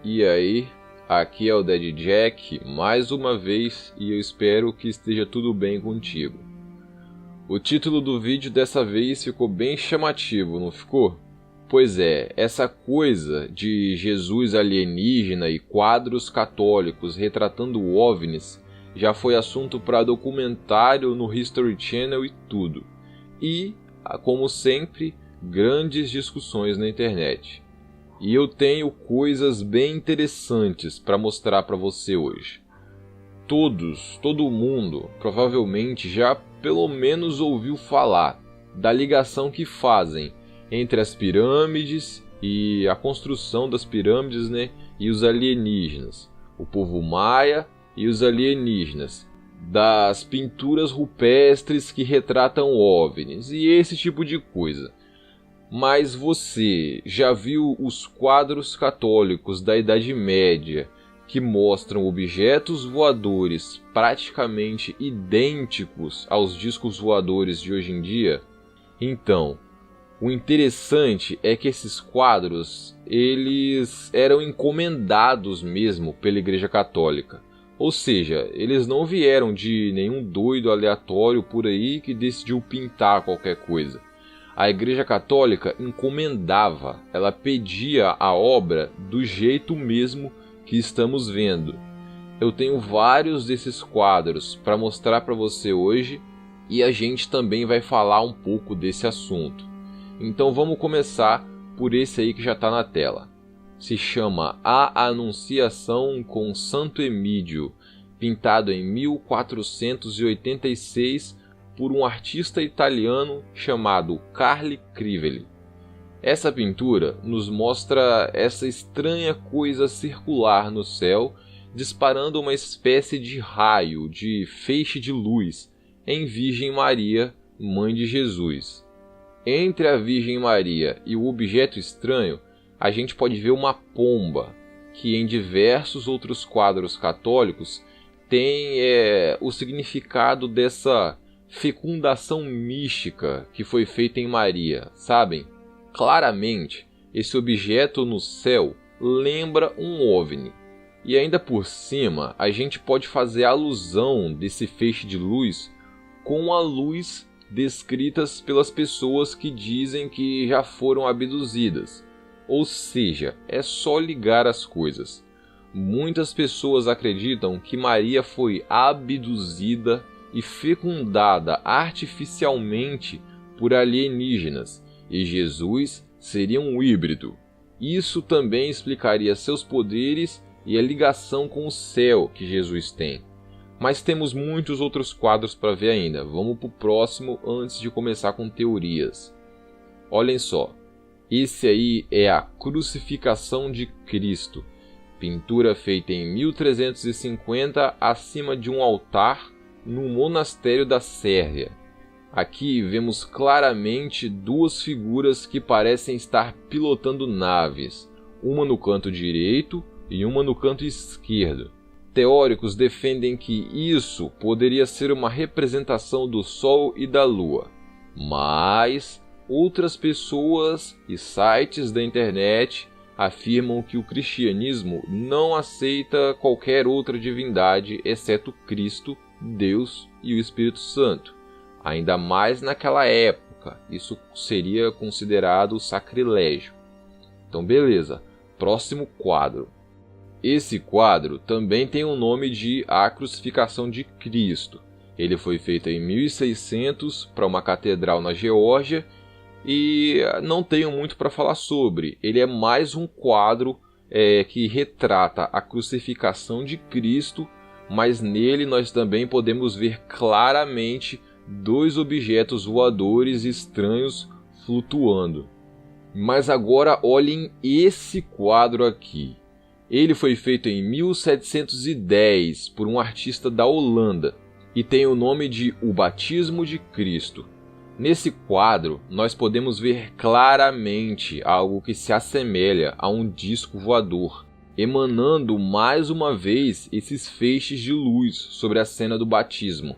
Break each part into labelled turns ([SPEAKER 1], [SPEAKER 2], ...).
[SPEAKER 1] E aí, aqui é o Daddy Jack mais uma vez e eu espero que esteja tudo bem contigo. O título do vídeo dessa vez ficou bem chamativo, não ficou? Pois é, essa coisa de Jesus alienígena e quadros católicos retratando OVNIs já foi assunto para documentário no History Channel e tudo. E, como sempre, grandes discussões na internet. E eu tenho coisas bem interessantes para mostrar para você hoje. Todo mundo provavelmente já pelo menos ouviu falar da ligação que fazem entre as pirâmides e a construção das pirâmides, e os alienígenas. O povo maia e os alienígenas. Das pinturas rupestres que retratam OVNIs e esse tipo de coisa. Mas você já viu os quadros católicos da Idade Média que mostram objetos voadores praticamente idênticos aos discos voadores de hoje em dia? Então, o interessante é que esses quadros eles eram encomendados mesmo pela Igreja Católica. Ou seja, eles não vieram de nenhum doido aleatório por aí que decidiu pintar qualquer coisa. A Igreja Católica encomendava, ela pedia a obra do jeito mesmo que estamos vendo. Eu tenho vários desses quadros para mostrar para você hoje e a gente também vai falar um pouco desse assunto. Então vamos começar por esse aí que já está na tela. Se chama A Anunciação com Santo Emídio, pintado em 1486 por um artista italiano chamado Carlo Crivelli. Essa pintura nos mostra essa estranha coisa circular no céu, disparando uma espécie de raio, de feixe de luz, em Virgem Maria, mãe de Jesus. Entre a Virgem Maria e o objeto estranho, a gente pode ver uma pomba, que em diversos outros quadros católicos tem o significado dessa fecundação mística que foi feita em Maria, sabem? Claramente, esse objeto no céu lembra um OVNI. E ainda por cima, a gente pode fazer alusão desse feixe de luz com a luz descritas pelas pessoas que dizem que já foram abduzidas. Ou seja, é só ligar as coisas. Muitas pessoas acreditam que Maria foi abduzida e fecundada artificialmente por alienígenas, e Jesus seria um híbrido. Isso também explicaria seus poderes e a ligação com o céu que Jesus tem. Mas temos muitos outros quadros para ver ainda. Vamos para o próximo antes de começar com teorias. Olhem só. Esse aí é a Crucificação de Cristo. Pintura feita em 1350 acima de um altar no monastério da Sérvia. Aqui vemos claramente duas figuras que parecem estar pilotando naves, uma no canto direito e uma no canto esquerdo. Teóricos defendem que isso poderia ser uma representação do Sol e da Lua, mas outras pessoas e sites da internet afirmam que o cristianismo não aceita qualquer outra divindade exceto Cristo, Deus e o Espírito Santo. Ainda mais naquela época, isso seria considerado sacrilégio. Então beleza, próximo quadro. Esse quadro também tem o nome de A Crucificação de Cristo. Ele foi feito em 1600 para uma catedral na Geórgia e não tenho muito para falar sobre. Ele é mais um quadro que retrata a crucificação de Cristo, mas nele nós também podemos ver claramente dois objetos voadores estranhos flutuando. Mas agora olhem esse quadro aqui. Ele foi feito em 1710 por um artista da Holanda e tem o nome de O Batismo de Cristo. Nesse quadro, nós podemos ver claramente algo que se assemelha a um disco voador, emanando mais uma vez esses feixes de luz sobre a cena do batismo.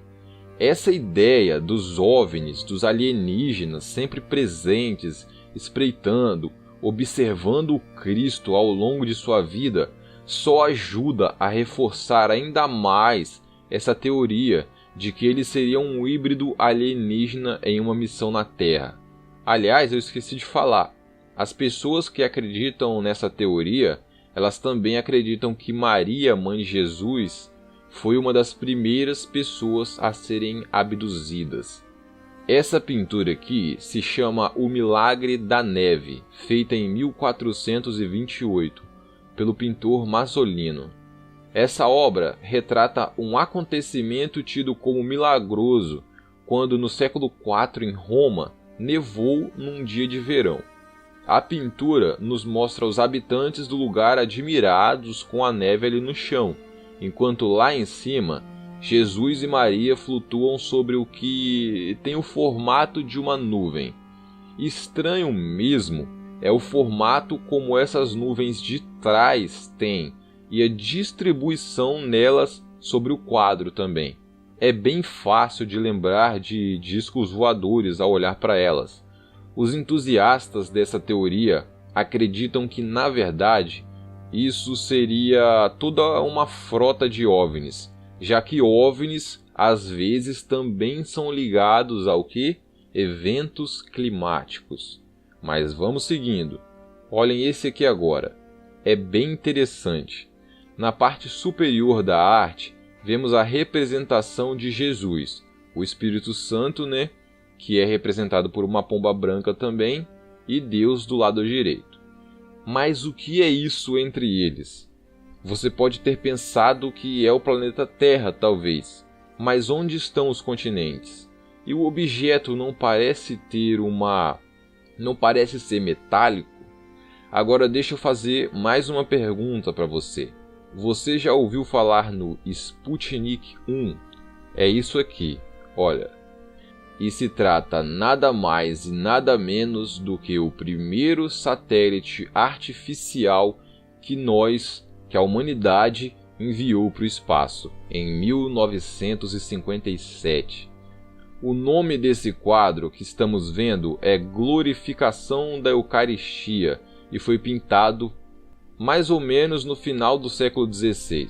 [SPEAKER 1] Essa ideia dos OVNIs, dos alienígenas sempre presentes, espreitando, observando o Cristo ao longo de sua vida só ajuda a reforçar ainda mais essa teoria de que ele seria um híbrido alienígena em uma missão na Terra. Aliás, eu esqueci de falar, as pessoas que acreditam nessa teoria, elas também acreditam que Maria, mãe de Jesus, foi uma das primeiras pessoas a serem abduzidas. Essa pintura aqui se chama O Milagre da Neve, feita em 1428, pelo pintor Masolino. Essa obra retrata um acontecimento tido como milagroso quando, no século IV, em Roma, nevou num dia de verão. A pintura nos mostra os habitantes do lugar admirados com a neve ali no chão, enquanto lá em cima, Jesus e Maria flutuam sobre o que tem o formato de uma nuvem. Estranho mesmo é o formato como essas nuvens de trás têm e a distribuição nelas sobre o quadro também. É bem fácil de lembrar de discos voadores ao olhar para elas. Os entusiastas dessa teoria acreditam que, na verdade, isso seria toda uma frota de OVNIs, já que OVNIs às vezes também são ligados ao que? Eventos climáticos. Mas vamos seguindo. Olhem esse aqui agora. É bem interessante. Na parte superior da arte, vemos a representação de Jesus, o Espírito Santo, né? Que é representado por uma pomba branca também, e Deus do lado direito. Mas o que é isso entre eles? Você pode ter pensado que é o planeta Terra, talvez. Mas onde estão os continentes? E o objeto não parece ser metálico? Agora deixa eu fazer mais uma pergunta para você. Você já ouviu falar no Sputnik 1? É isso aqui, olha. E se trata nada mais e nada menos do que o primeiro satélite artificial que a humanidade enviou para o espaço, em 1957. O nome desse quadro que estamos vendo é Glorificação da Eucaristia e foi pintado mais ou menos no final do século XVI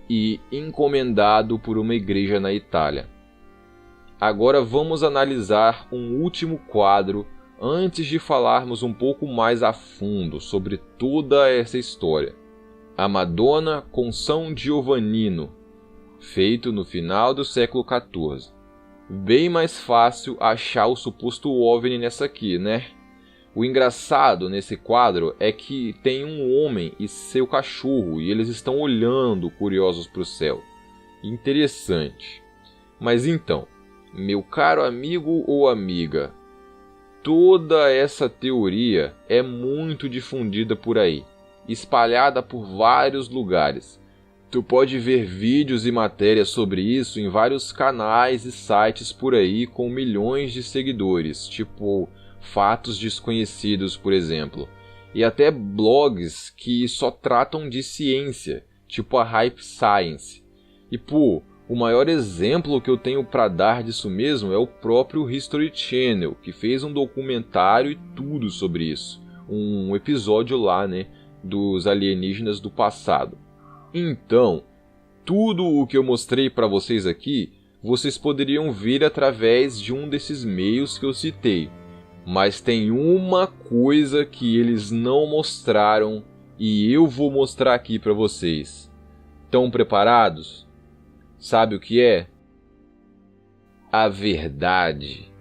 [SPEAKER 1] e encomendado por uma igreja na Itália. Agora vamos analisar um último quadro antes de falarmos um pouco mais a fundo sobre toda essa história. A Madonna com São Giovannino, feito no final do século XIV. Bem mais fácil achar o suposto OVNI nessa aqui, né? O engraçado nesse quadro é que tem um homem e seu cachorro e eles estão olhando curiosos para o céu. Interessante. Mas então, meu caro amigo ou amiga, toda essa teoria é muito difundida por aí, espalhada por vários lugares. Tu pode ver vídeos e matérias sobre isso em vários canais e sites por aí com milhões de seguidores, tipo Fatos Desconhecidos, por exemplo, e até blogs que só tratam de ciência, tipo a Hype Science. E pô, o maior exemplo que eu tenho para dar disso mesmo é o próprio History Channel, que fez um documentário e tudo sobre isso, um episódio lá, né, dos alienígenas do passado. Então, tudo o que eu mostrei para vocês aqui, vocês poderiam ver através de um desses meios que eu citei. Mas tem uma coisa que eles não mostraram e eu vou mostrar aqui para vocês. Estão preparados? Sabe o que é? A verdade.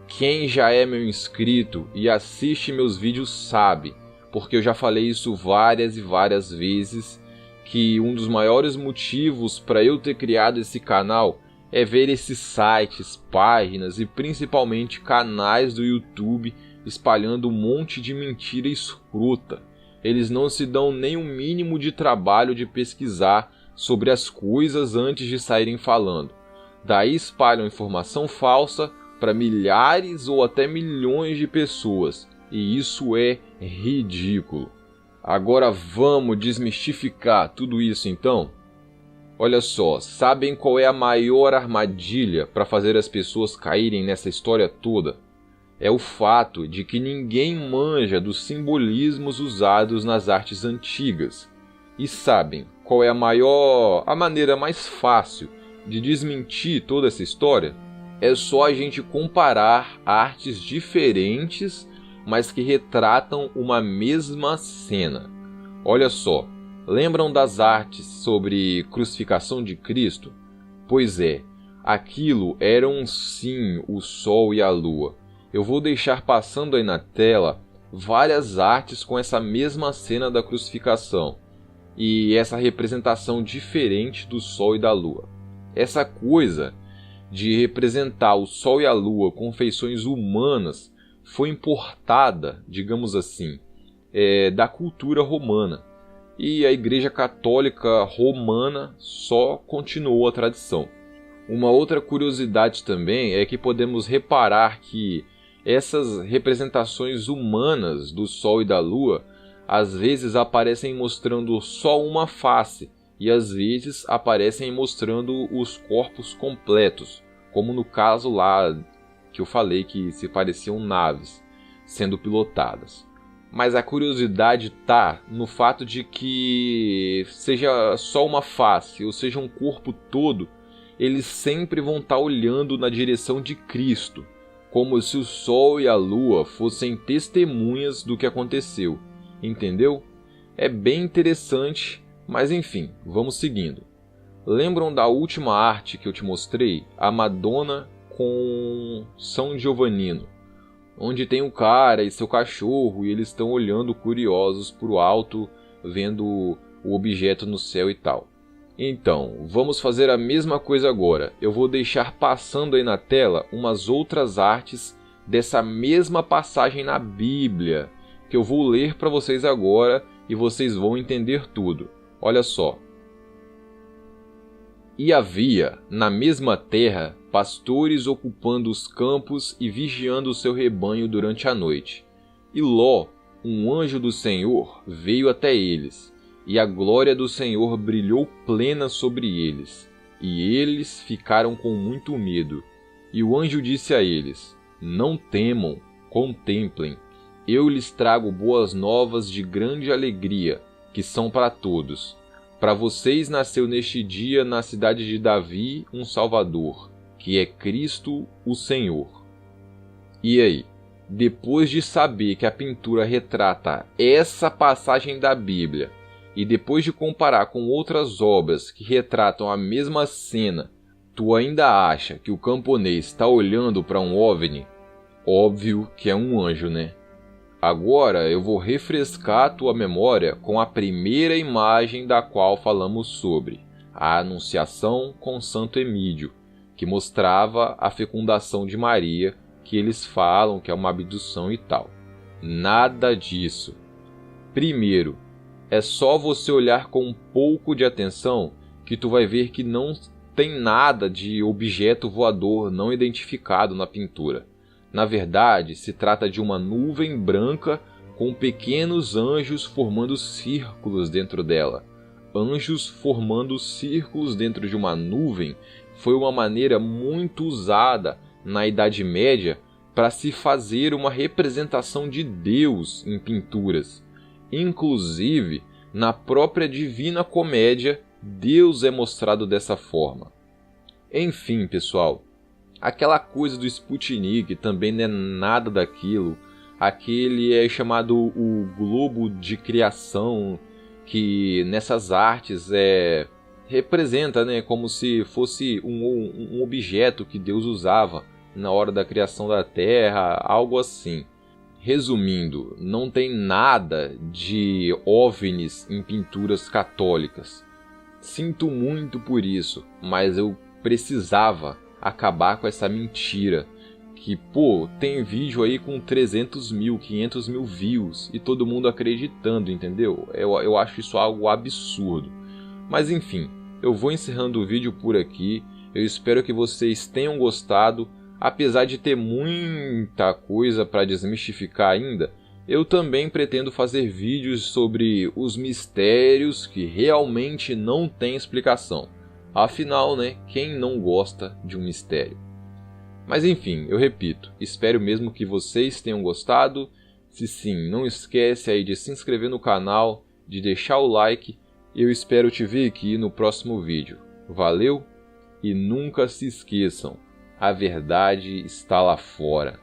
[SPEAKER 1] Quem já é meu inscrito e assiste meus vídeos sabe, porque eu já falei isso várias e várias vezes, que um dos maiores motivos para eu ter criado esse canal é ver esses sites, páginas e principalmente canais do YouTube espalhando um monte de mentira escrota. Eles não se dão nem o mínimo de trabalho de pesquisar sobre as coisas antes de saírem falando. Daí espalham informação falsa para milhares ou até milhões de pessoas. E isso é ridículo. Agora vamos desmistificar tudo isso então? Olha só, sabem qual é a maior armadilha para fazer as pessoas caírem nessa história toda? é o fato de que ninguém manja dos simbolismos usados nas artes antigas. E sabem qual é a maneira mais fácil de desmentir toda essa história? É só a gente comparar artes diferentes, mas que retratam uma mesma cena. Olha só, lembram das artes sobre crucificação de Cristo? Pois é, aquilo eram sim o Sol e a Lua. Eu vou deixar passando aí na tela várias artes com essa mesma cena da crucificação e essa representação diferente do Sol e da Lua. Essa coisa de representar o Sol e a Lua com feições humanas foi importada, digamos assim, da cultura romana. E a Igreja Católica Romana só continuou a tradição. Uma outra curiosidade também é que podemos reparar que essas representações humanas do Sol e da Lua às vezes aparecem mostrando só uma face e às vezes aparecem mostrando os corpos completos, como no caso lá que eu falei que se pareciam naves sendo pilotadas. Mas a curiosidade está no fato de que seja só uma face ou seja um corpo todo, eles sempre vão estar olhando na direção de Cristo, como se o Sol e a Lua fossem testemunhas do que aconteceu. Entendeu? É bem interessante, mas enfim, vamos seguindo. Lembram da última arte que eu te mostrei? A Madonna com São Giovannino, onde tem um cara e seu cachorro e eles estão olhando curiosos para o alto, vendo o objeto no céu e tal. Então, vamos fazer a mesma coisa agora. Eu vou deixar passando aí na tela umas outras artes dessa mesma passagem na Bíblia, que eu vou ler para vocês agora e vocês vão entender tudo. Olha só. E havia, na mesma terra, pastores ocupando os campos e vigiando o seu rebanho durante a noite. E Ló, um anjo do Senhor, veio até eles. E a glória do Senhor brilhou plena sobre eles, e eles ficaram com muito medo. E o anjo disse a eles: Não temam, contemplem. Eu lhes trago boas novas de grande alegria, que são para todos. Para vocês nasceu neste dia na cidade de Davi um Salvador, que é Cristo o Senhor. E aí? Depois de saber que a pintura retrata essa passagem da Bíblia, e depois de comparar com outras obras que retratam a mesma cena, tu ainda acha que o camponês está olhando para um OVNI? Óbvio que é um anjo, né? Agora eu vou refrescar a tua memória com a primeira imagem da qual falamos sobre, a Anunciação com Santo Emídio, que mostrava a fecundação de Maria, que eles falam que é uma abdução e tal. Nada disso. Primeiro, é só você olhar com um pouco de atenção que tu vai ver que não tem nada de objeto voador não identificado na pintura. Na verdade, se trata de uma nuvem branca com pequenos anjos formando círculos dentro dela. Anjos formando círculos dentro de uma nuvem foi uma maneira muito usada na Idade Média para se fazer uma representação de Deus em pinturas. Inclusive, na própria Divina Comédia, Deus é mostrado dessa forma. Enfim, pessoal, aquela coisa do Sputnik também não é nada daquilo. Aquele é chamado o globo de criação, que nessas artes representa, né, como se fosse um objeto que Deus usava na hora da criação da Terra, algo assim. Resumindo, não tem nada de OVNIs em pinturas católicas. Sinto muito por isso, mas eu precisava acabar com essa mentira. Que, tem vídeo aí com 300 mil, 500 mil views e todo mundo acreditando, entendeu? Eu acho isso algo absurdo. Mas enfim, eu vou encerrando o vídeo por aqui. Eu espero que vocês tenham gostado. Apesar de ter muita coisa para desmistificar ainda, eu também pretendo fazer vídeos sobre os mistérios que realmente não têm explicação. Afinal, né, quem não gosta de um mistério? Mas enfim, eu repito, espero mesmo que vocês tenham gostado. Se sim, não esquece aí de se inscrever no canal, de deixar o like, e eu espero te ver aqui no próximo vídeo. Valeu? E nunca se esqueçam, a verdade está lá fora.